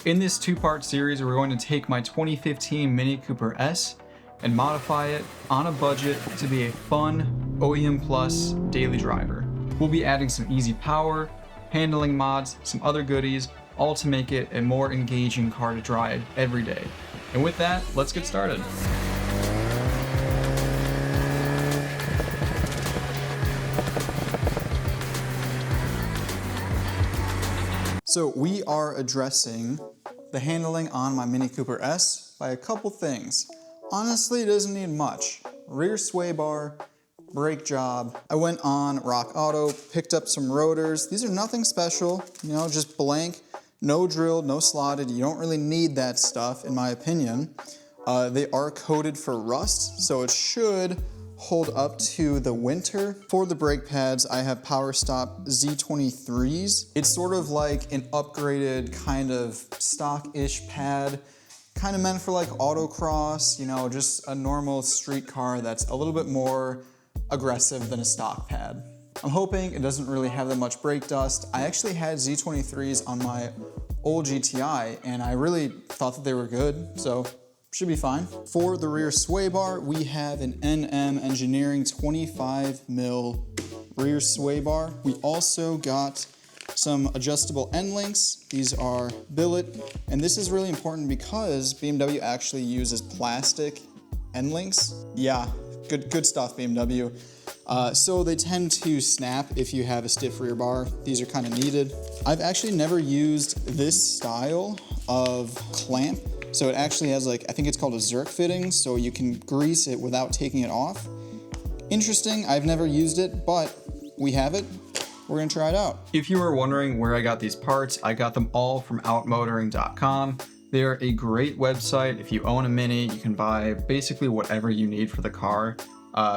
In this two-part series, we're going to take my 2015 Mini Cooper S and modify it on a budget to be a fun OEM Plus daily driver. We'll be adding some easy power, handling mods, some other goodies, all to make it a more engaging car to drive every day. And with that, let's get started. So we are addressing the handling on my Mini Cooper S by a couple things. Honestly, it doesn't need much. Rear sway bar, brake job. I went on Rock Auto, picked up some rotors. These are nothing special, you know, just blank, no drilled, no slotted. You don't really need that stuff, in my opinion. They are coated for rust, so it should hold up to the winter. For the brake pads, I have PowerStop Z23s. It's sort of like an upgraded kind of stock-ish pad, kind of meant for like autocross, you know, just a normal street car that's a little bit more aggressive than a stock pad. I'm hoping it doesn't really have that much brake dust. I actually had Z23s on my old GTI and I really thought that they were good, so should be fine. For the rear sway bar, we have an NM Engineering 25mm rear sway bar. We also got some adjustable end links. These are billet, and this is really important because BMW actually uses plastic end links. Yeah, good stuff, BMW. So they tend to snap if you have a stiff rear bar. These are kind of needed. I've actually never used this style of clamp. So it actually has like, I think it's called a Zerk fitting, so you can grease it without taking it off. Interesting, I've never used it, but we have it. We're gonna try it out. If you were wondering where I got these parts, I got them all from outmotoring.com. They're a great website. If you own a Mini, you can buy basically whatever you need for the car.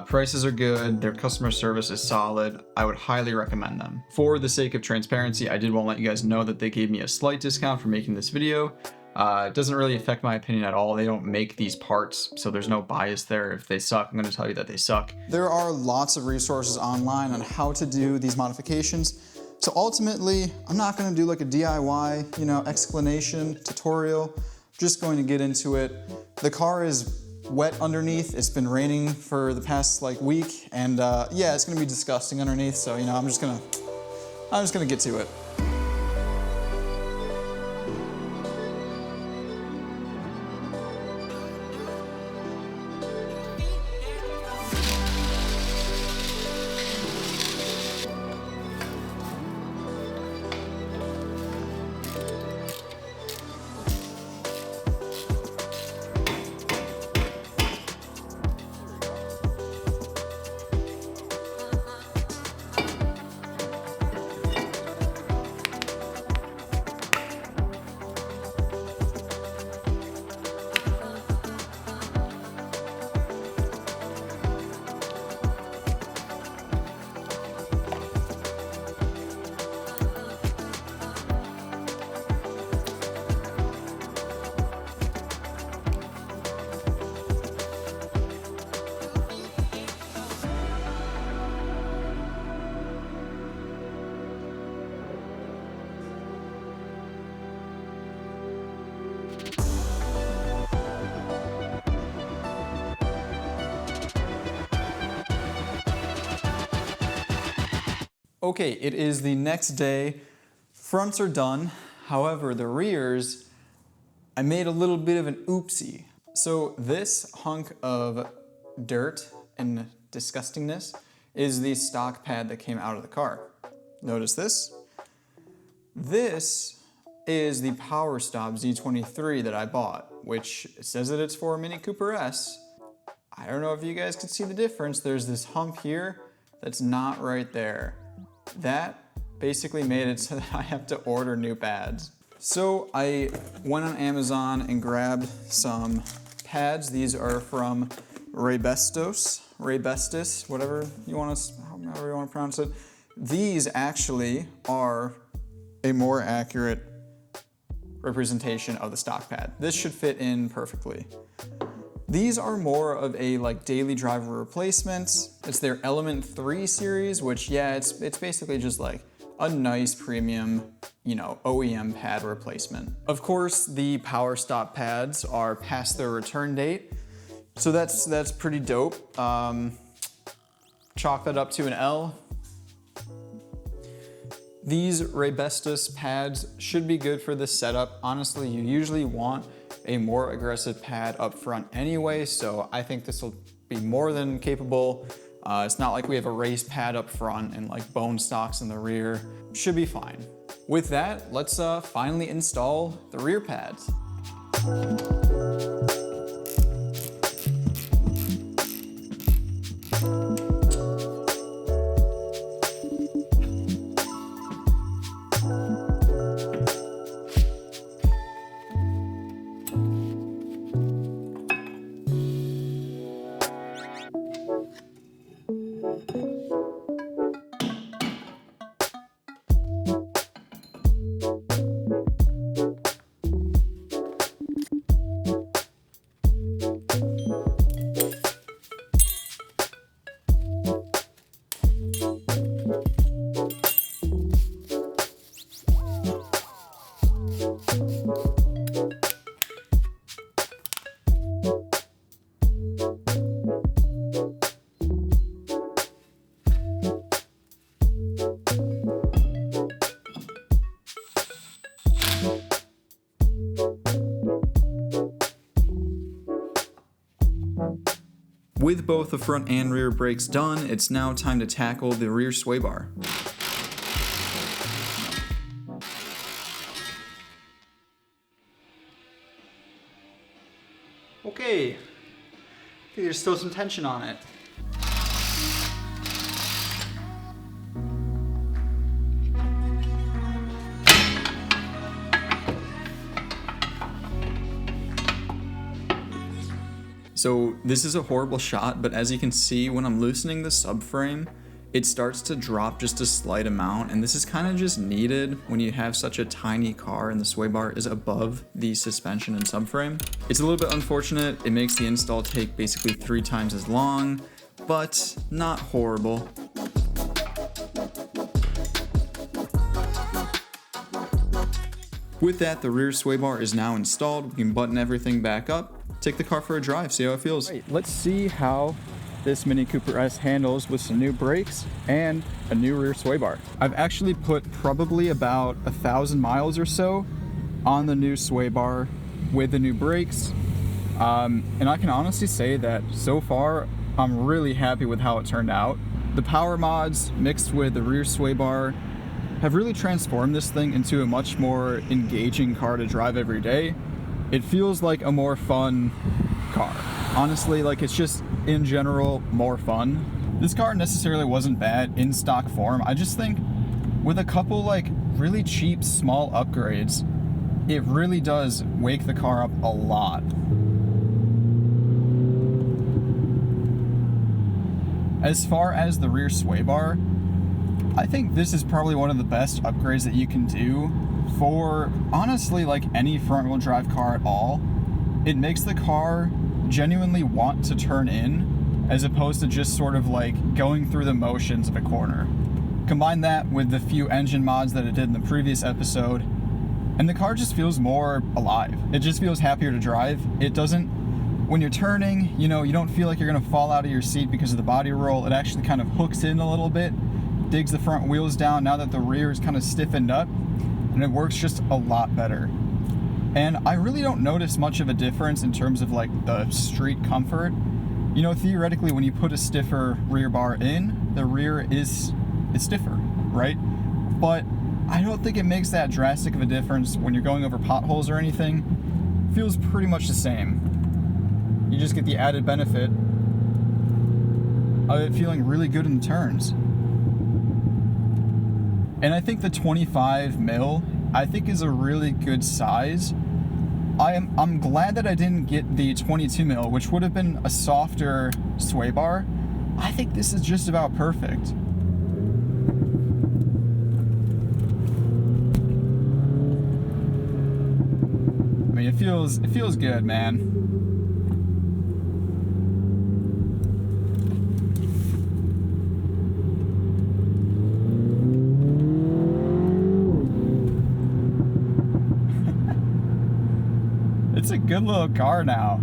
Prices are good, their customer service is solid. I would highly recommend them. For the sake of transparency, I did want to let you guys know that they gave me a slight discount for making this video. It doesn't really affect my opinion at all. They don't make these parts, so there's no bias there. If they suck, I'm going to tell you that they suck. There are lots of resources online on how to do these modifications. So ultimately, I'm not going to do like a DIY, you know, explanation, tutorial. Just going to get into it. The car is wet underneath. It's been raining for the past like week, and yeah, it's going to be disgusting underneath. So, you know, I'm just going to get to it. Okay, it is the next day. Fronts are done. However, the rears, I made a little bit of an oopsie. So this hunk of dirt and disgustingness is the stock pad that came out of the car. Notice this. This is the PowerStop Z23 that I bought, which says that it's for a Mini Cooper S. I don't know if you guys can see the difference. There's this hump here that's not right there. That basically made it so that I have to order new pads. So I went on Amazon and grabbed some pads. These are from Raybestos, whatever you want to, however you want to pronounce it. These actually are a more accurate representation of the stock pad. This should fit in perfectly. These are more of a like daily driver replacement. It's their Element 3 series, which yeah, it's basically just like a nice premium, you know, OEM pad replacement. Of course, the power stop pads are past their return date, so that's pretty dope. Chalk that up to an L. These Raybestos pads should be good for this setup. Honestly, you usually want a more aggressive pad up front anyway, so I think this will be more than capable. It's not like we have a raised pad up front and like bone stocks in the rear. Should be fine. With that, let's finally install the rear pads. With both the front and rear brakes done, it's now time to tackle the rear sway bar. Okay, I think there's still some tension on it. So this is a horrible shot, but as you can see, when I'm loosening the subframe, it starts to drop just a slight amount, and this is kind of just needed when you have such a tiny car and the sway bar is above the suspension and subframe. It's a little bit unfortunate. It makes the install take basically 3 times as long, but not horrible. With that, the rear sway bar is now installed. We can button everything back up, take the car for a drive, see how it feels. Right, let's see how this Mini Cooper S handles with some new brakes and a new rear sway bar. I've actually put probably about 1,000 miles or so on the new sway bar with the new brakes. And I can honestly say that so far, I'm really happy with how it turned out. The power mods mixed with the rear sway bar have really transformed this thing into a much more engaging car to drive every day. It feels like a more fun car. Honestly, like it's just in general more fun. This car necessarily wasn't bad in stock form. I just think with a couple like really cheap small upgrades, it really does wake the car up a lot. As far as the rear sway bar, I think this is probably one of the best upgrades that you can do for honestly like any front wheel drive car at all. It makes the car genuinely want to turn in as opposed to just sort of like going through the motions of a corner. Combine that with the few engine mods that it did in the previous episode, and the car just feels more alive. It just feels happier to drive. It doesn't, when you're turning, you know, you don't feel like you're gonna fall out of your seat because of the body roll. It actually kind of hooks in a little bit, digs the front wheels down now that the rear is kind of stiffened up, and it works just a lot better. And I really don't notice much of a difference in terms of like the street comfort. You know, theoretically, when you put a stiffer rear bar in, the rear is stiffer, right? But I don't think it makes that drastic of a difference when you're going over potholes or anything. It feels pretty much the same. You just get the added benefit of it feeling really good in the turns. And I think the 25 mil, I think is a really good size. I'm glad that I didn't get the 22 mil, which would have been a softer sway bar. I think this is just about perfect. I mean, it feels good, man. It's a good little car now.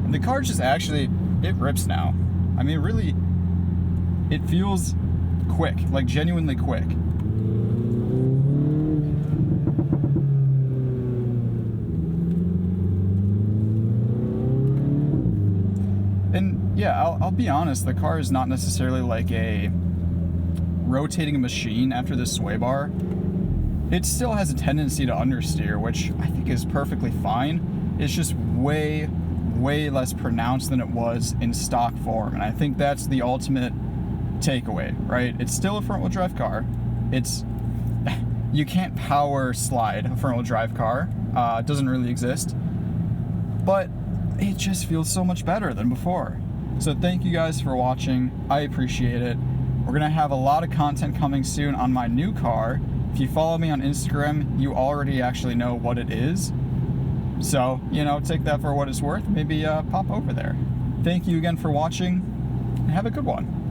And the car just actually, it rips now. I mean, really, it feels quick, like genuinely quick. And yeah, I'll be honest, the car is not necessarily like a rotating machine after the sway bar. It still has a tendency to understeer, which I think is perfectly fine. It's just way less pronounced than it was in stock form. And I think that's the ultimate takeaway, right? It's still a front-wheel drive car. You can't power slide a front-wheel drive car. It doesn't really exist. But it just feels so much better than before. So thank you guys for watching. I appreciate it. We're gonna have a lot of content coming soon on my new car. If you follow me on Instagram, you already actually know what it is. So, you know, take that for what it's worth. Maybe pop over there. Thank you again for watching, and have a good one.